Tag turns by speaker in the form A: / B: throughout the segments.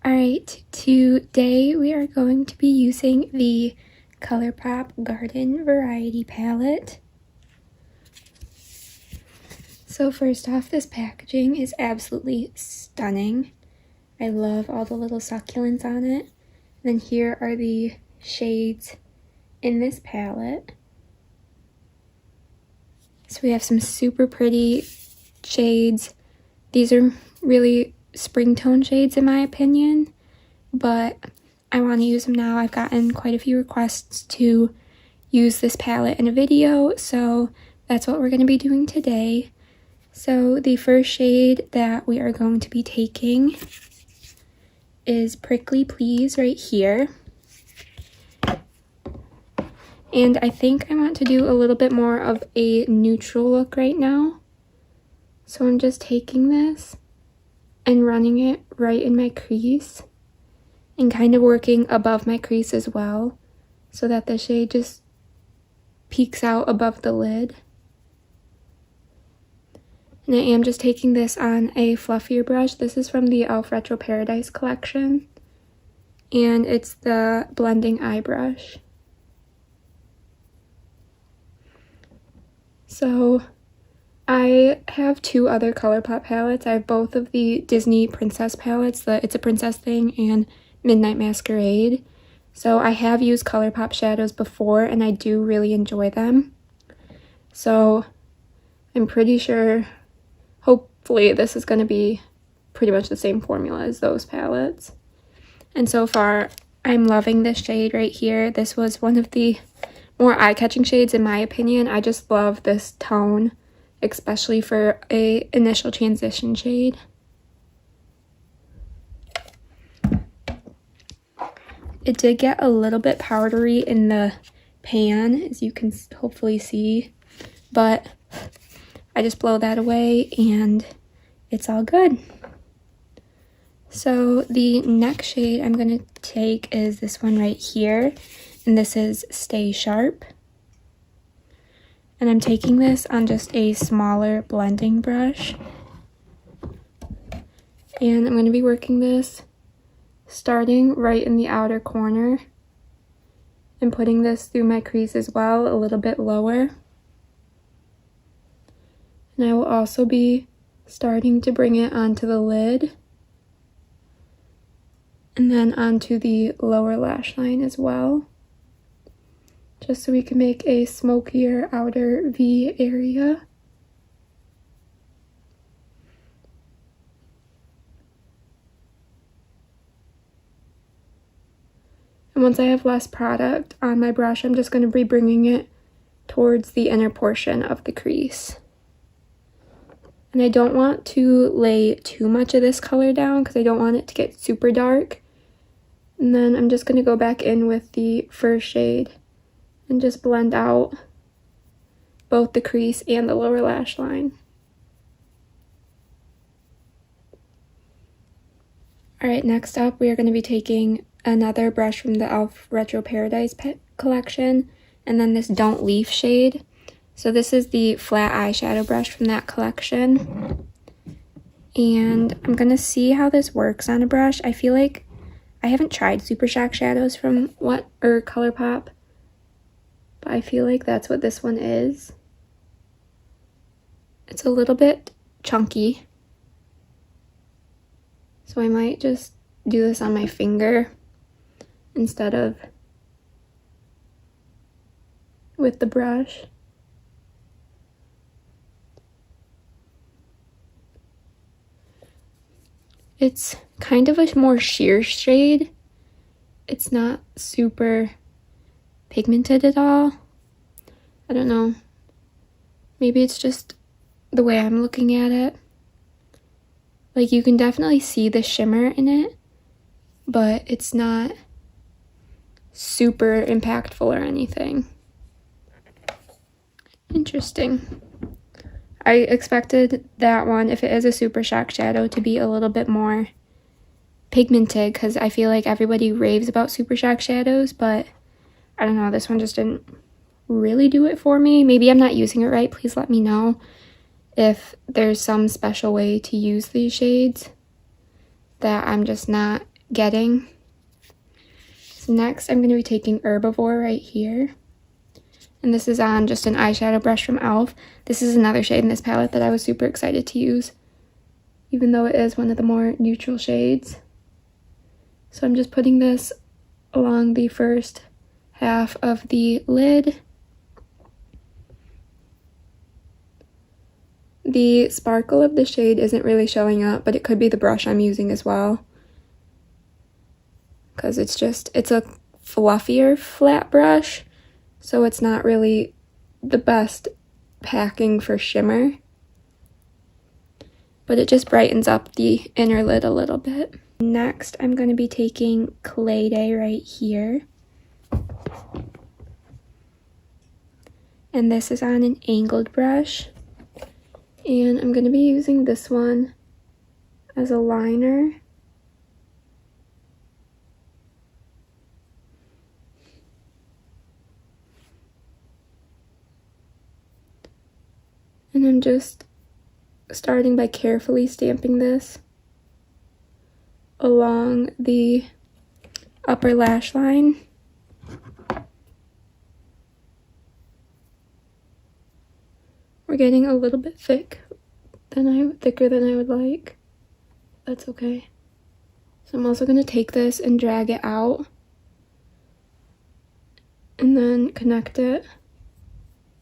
A: Alright, today we are going to be using the Colourpop Garden Variety palette. So first off, this packaging is absolutely stunning. I love all the little succulents on it. And then here are the shades in this palette. So we have some super pretty shades. These are really spring tone shades in my opinion, but I want to use them now. I've gotten quite a few requests to use this palette in a video, so that's what we're going to be doing today. So the first shade that we are going to be taking is Prickly Please right here. And I think I want to do a little bit more of a neutral look right now. So I'm just taking this and running it right in my crease and kind of working above my crease as well so that the shade just peeks out above the lid. And I am just taking this on a fluffier brush. This is from the e.l.f. Retro Paradise collection, and it's the blending eye brush. So I have two other Colourpop palettes. I have both of the Disney Princess palettes, the It's a Princess Thing and Midnight Masquerade. So I have used Colourpop shadows before and I do really enjoy them. So I'm pretty sure, hopefully this is going to be pretty much the same formula as those palettes. And so far, I'm loving this shade right here. This was one of the more eye-catching shades in my opinion. I just love this tone, especially for a initial transition shade. It did get a little bit powdery in the pan, as you can hopefully see, but I just blow that away and it's all good. So the next shade I'm going to take is this one right here, and this is Stay Sharp. And I'm taking this on just a smaller blending brush. And I'm going to be working this starting right in the outer corner and putting this through my crease as well, a little bit lower. And I will also be starting to bring it onto the lid and then onto the lower lash line as well, just so we can make a smokier outer V area. And once I have less product on my brush, I'm just going to be bringing it towards the inner portion of the crease. And I don't want to lay too much of this color down because I don't want it to get super dark. And then I'm just going to go back in with the first shade and just blend out both the crease and the lower lash line. Alright, next up we are going to be taking another brush from the e.l.f. Retro Paradise collection, and then this Don't Leaf shade. So this is the flat eyeshadow brush from that collection. And I'm going to see how this works on a brush. I feel like I haven't tried Super Shock shadows from Colourpop, but I feel like that's what this one is. It's a little bit chunky, so I might just do this on my finger instead of with the brush. It's kind of a more sheer shade. It's not super pigmented at all. I don't know. Maybe it's just the way I'm looking at it. Like, you can definitely see the shimmer in it, but it's not super impactful or anything. Interesting. I expected that one, if it is a Super Shock shadow, to be a little bit more pigmented because I feel like everybody raves about Super Shock shadows, but I don't know, this one just didn't really do it for me. Maybe I'm not using it right. Please let me know if there's some special way to use these shades that I'm just not getting. So next, I'm going to be taking Herbivore right here. And this is on just an eyeshadow brush from e.l.f. This is another shade in this palette that I was super excited to use, even though it is one of the more neutral shades. So I'm just putting this along the first half of the lid. The sparkle of the shade isn't really showing up, but it could be the brush I'm using as well, because it's a fluffier flat brush, so it's not really the best packing for shimmer, but it just brightens up the inner lid a little bit. Next, I'm going to be taking Clayday right here, and this is on an angled brush, and I'm going to be using this one as a liner. And I'm just starting by carefully stamping this along the upper lash line. We're getting a little bit thicker than I would like. That's okay. So I'm also going to take this and drag it out and then connect it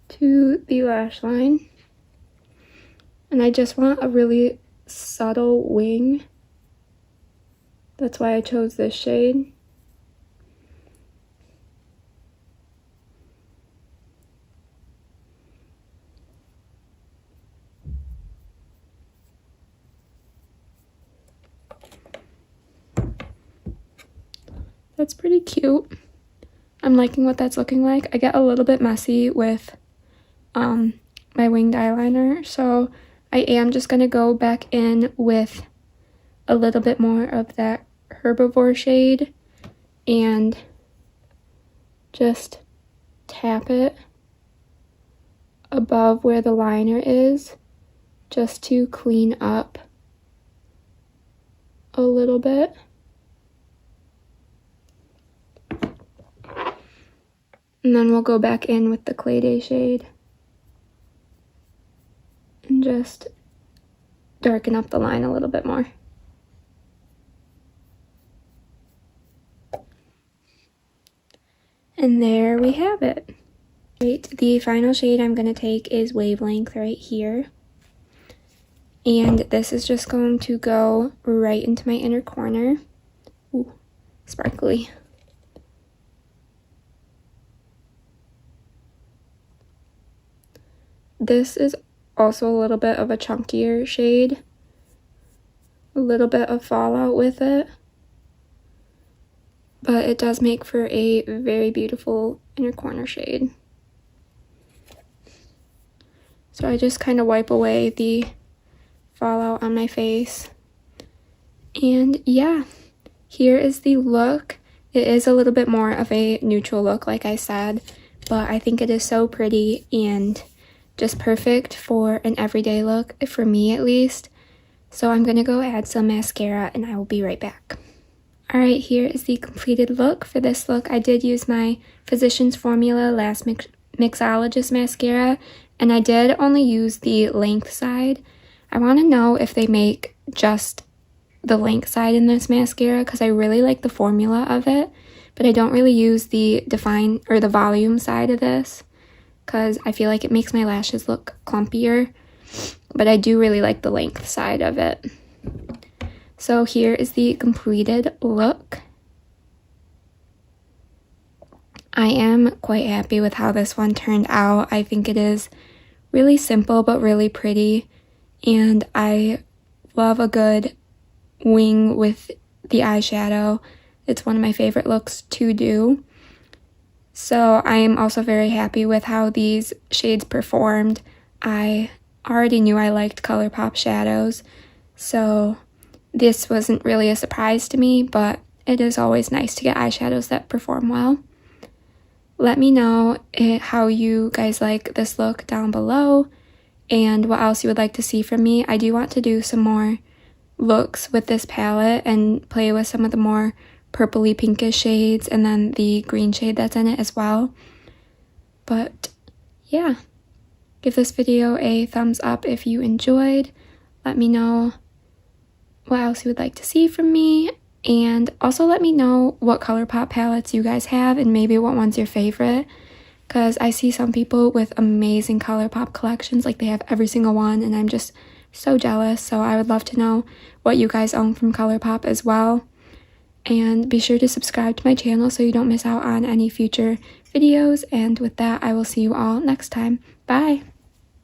A: to the lash line. And I just want a really subtle wing. That's why I chose this shade. That's pretty cute. I'm liking what that's looking like. I get a little bit messy with my winged eyeliner, so I am just going to go back in with a little bit more of that Herbivore shade and just tap it above where the liner is, just to clean up a little bit. And then we'll go back in with the Clayday shade and just darken up the line a little bit more. And there we have it. Right, the final shade I'm going to take is Wavelength right here. And this is just going to go right into my inner corner. Ooh, sparkly. This is also a little bit of a chunkier shade. A little bit of fallout with it. But it does make for a very beautiful inner corner shade. So I just kind of wipe away the fallout on my face. And yeah, here is the look. It is a little bit more of a neutral look, like I said, but I think it is so pretty and just perfect for an everyday look, for me at least. So I'm going to go add some mascara and I will be right back. Alright, here is the completed look. For this look, I did use my Physicians Formula Last Mixologist mascara, and I did only use the length side. I want to know if they make just the length side in this mascara, because I really like the formula of it, but I don't really use the define or the volume side of this, because I feel like it makes my lashes look clumpier, but I do really like the length side of it. So here is the completed look. I am quite happy with how this one turned out. I think it is really simple but really pretty, and I love a good wing with the eyeshadow. It's one of my favorite looks to do. So I am also very happy with how these shades performed. I already knew I liked Colourpop shadows, so this wasn't really a surprise to me, but it is always nice to get eyeshadows that perform well. Let me know how you guys like this look down below and what else you would like to see from me. I do want to do some more looks with this palette and play with some of the more purpley pinkish shades and then the green shade that's in it as well. But yeah, give this video a thumbs up if you enjoyed. Let me know what else you would like to see from me, and also let me know what Colourpop palettes you guys have and maybe what one's your favorite, because I see some people with amazing Colourpop collections, like they have every single one, and I'm just so jealous. So I would love to know what you guys own from Colourpop as well. And be sure to subscribe to my channel so you don't miss out on any future videos. And with that, I will see you all next time. Bye!